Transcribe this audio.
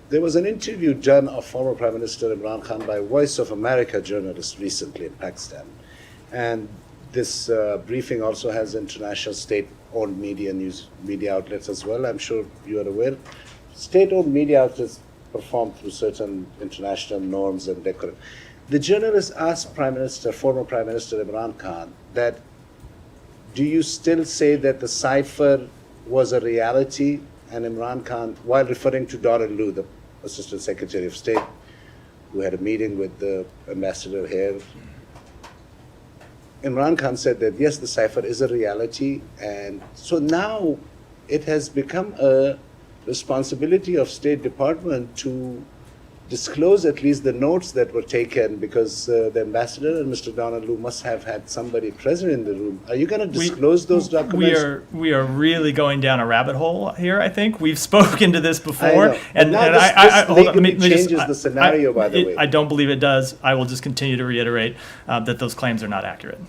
There was an interview done of former Prime Minister Imran Khan by Voice of America journalist recently in Pakistan. And this briefing also has international state-owned media outlets as well. I'm sure you are aware. State-owned media outlets perform through certain international norms and decorum. The journalist asked former Prime Minister Imran Khan that, do you still say that the cipher was a reality? And Imran Khan, while referring to Donald Lowe, the Assistant Secretary of State, who had a meeting with the Ambassador Hale, Imran Khan said that yes, the cipher is a reality, and so now it has become a responsibility of State Department to disclose at least the notes that were taken, because the ambassador and Mr. Donald Lowe must have had somebody present in the room. Are you going to disclose those documents? We are really going down a rabbit hole here. I think we've spoken to this before, and this legally changes the scenario. By the way, I don't believe it does. I will just continue to reiterate that those claims are not accurate.